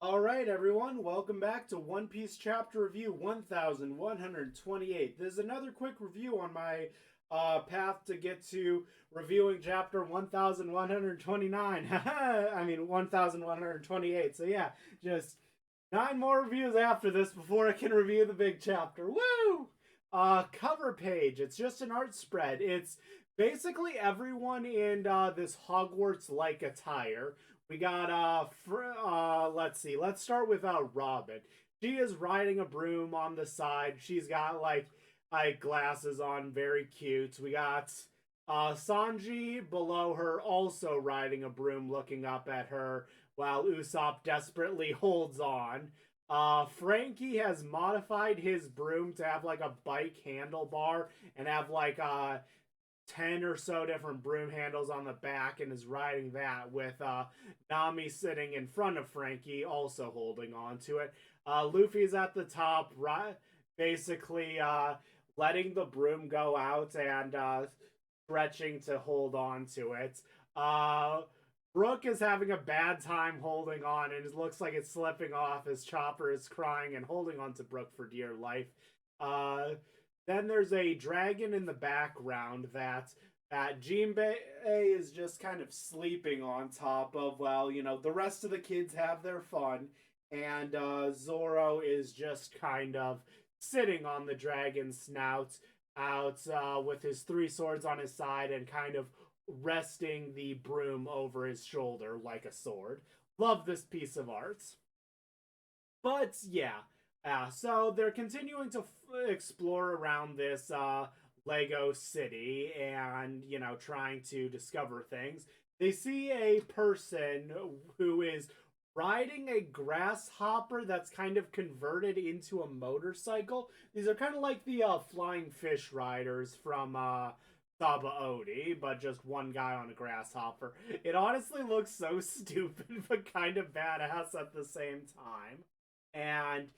All right, everyone, welcome back to One Piece Chapter Review 1128. This is another quick review on my path to get to reviewing chapter 1129. I mean, 1128. So, yeah, just nine more reviews after this before I can review the big chapter. Woo! Cover page. It's just an art spread. It's basically everyone in this Hogwarts like attire. We got let's see. Let's start with Robin. She is riding a broom on the side. She's got like glasses on, very cute. We got Sanji below her also riding a broom looking up at her while Usopp desperately holds on. Frankie has modified his broom to have like a bike handlebar and have like 10 or so different broom handles on the back and is riding that with Nami sitting in front of Frankie, also holding on to it. Luffy's at the top, right, basically letting the broom go out and stretching to hold on to it. Brooke is having a bad time holding on, and it looks like it's slipping off as Chopper is crying and holding on to Brooke for dear life. Uh, then there's a dragon in the background that Jinbei is just kind of sleeping on top of. Well, the rest of the kids have their fun, and Zoro is just kind of sitting on the dragon's snout out with his three swords on his side and kind of resting the broom over his shoulder like a sword. Love this piece of art. But yeah, so they're continuing to explore around this Lego city and, trying to discover things. They see a person who is riding a grasshopper that's kind of converted into a motorcycle. These are kind of like the flying fish riders from Sabaody, but just one guy on a grasshopper. It honestly looks so stupid, but kind of badass at the same time. And,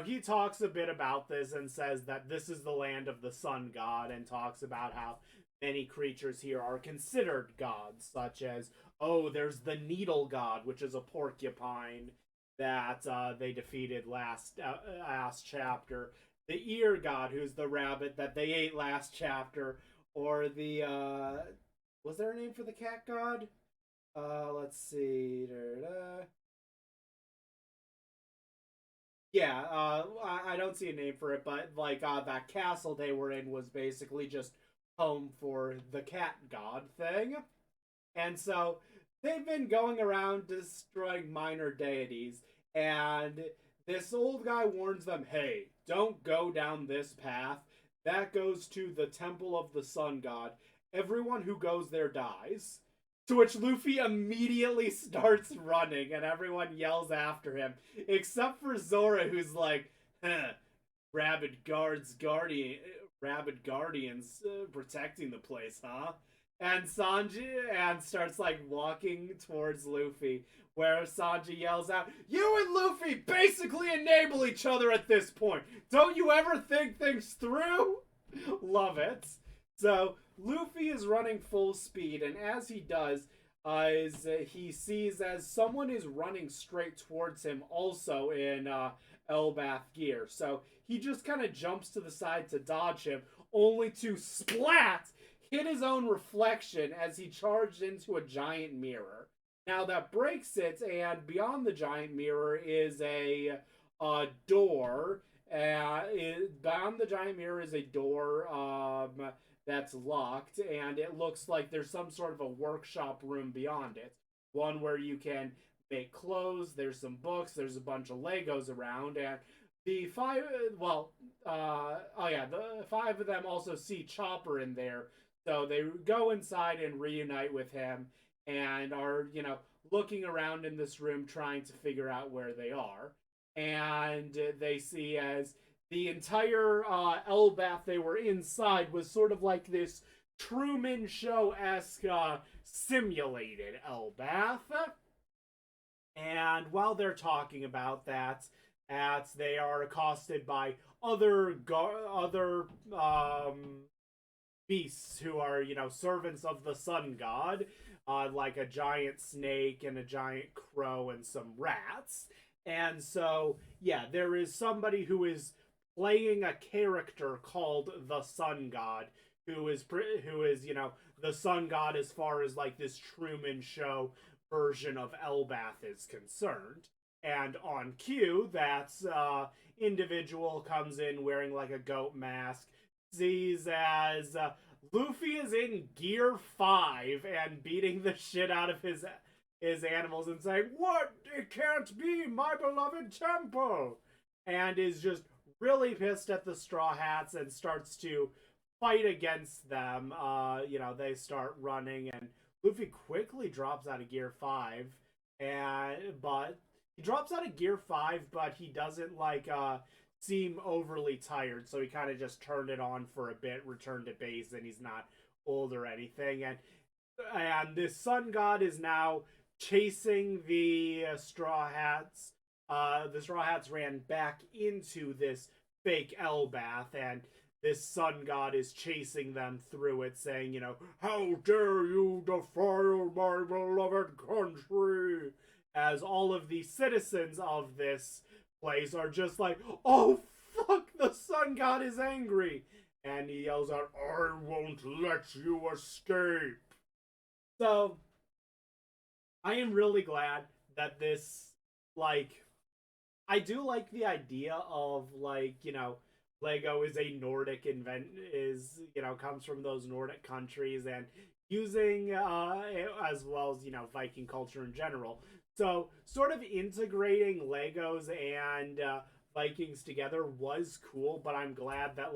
he talks a bit about this and says that this is the land of the sun god and talks about how many creatures here are considered gods, such as, oh, there's the needle god, which is a porcupine that they defeated last chapter. The ear god, who's the rabbit that they ate last chapter, or the was there a name for the cat god? Let's see. Da-da. Yeah, I don't see a name for it, but like that castle they were in was basically just home for the cat god thing. And so they've been going around destroying minor deities, and this old guy warns them, hey, don't go down this path. That goes to the temple of the sun god. Everyone who goes there dies. To which Luffy immediately starts running, and everyone yells after him, except for Zora, who's like, huh, rabid guardians protecting the place, huh? And Sanji and starts like walking towards Luffy, where Sanji yells out, "You and Luffy basically enable each other at this point. Don't you ever think things through?" Love it. So Luffy is running full speed, and as he does, he sees as someone is running straight towards him, also in Elbath gear. So he just kind of jumps to the side to dodge him, only to splat hit his own reflection as he charged into a giant mirror. Now that breaks it, and beyond the giant mirror is a door. Beyond the giant mirror is a door that's locked, and it looks like there's some sort of a workshop room beyond it. One where you can make clothes, there's some books, there's a bunch of Legos around, and the five, well, oh yeah, the five of them also see Chopper in there. So they go inside and reunite with him and are, looking around in this room trying to figure out where they are. And they see as the entire Elbath they were inside was sort of like this Truman Show esque simulated Elbath. And while they're talking about that, as they are accosted by other beasts who are, servants of the sun god, like a giant snake and a giant crow and some rats. And so, yeah, there is somebody who is playing a character called the Sun God, who is the Sun God as far as like this Truman Show version of Elbath is concerned. And on cue, that's individual comes in wearing like a goat mask, sees as Luffy is in Gear 5 and beating the shit out of his animals and saying, "What? It can't be my beloved temple!" And is just really pissed at the Straw Hats and starts to fight against them. They start running, and Luffy quickly drops out of Gear 5. But he drops out of Gear 5, but he doesn't seem overly tired, so he kind of just turned it on for a bit, returned to base, and he's not old or anything. And this Sun God is now chasing the Straw Hats. The Straw Hats ran back into this fake Elbath, and this Sun God is chasing them through it, saying, "How dare you defile my beloved country?" As all of the citizens of this place are just like, "Oh, fuck, the Sun God is angry." And he yells out, "I won't let you escape." So I am really glad that this, like, I do like the idea of Lego is a Nordic comes from those Nordic countries and using as well as Viking culture in general. So sort of integrating Legos and Vikings together was cool, but I'm glad that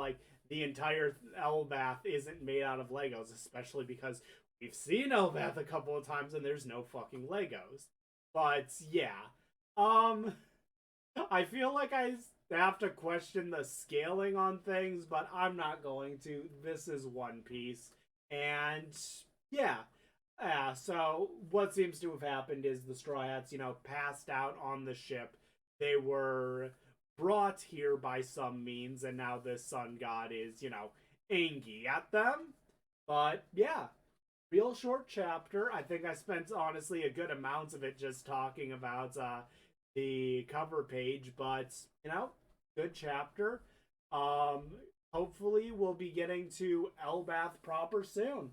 the entire Elbath isn't made out of Legos, especially because we've seen Elbath a couple of times and there's no fucking Legos. But yeah. Um I feel like I have to question the scaling on things, but I'm not going to. This is One Piece. And yeah. So what seems to have happened is the Straw Hats, passed out on the ship. They were brought here by some means, and now the Sun God is, angry at them. But yeah, real short chapter. I think I spent honestly a good amount of it just talking about the cover page, but good chapter. Um, Hopefully we'll be getting to Elbath proper soon.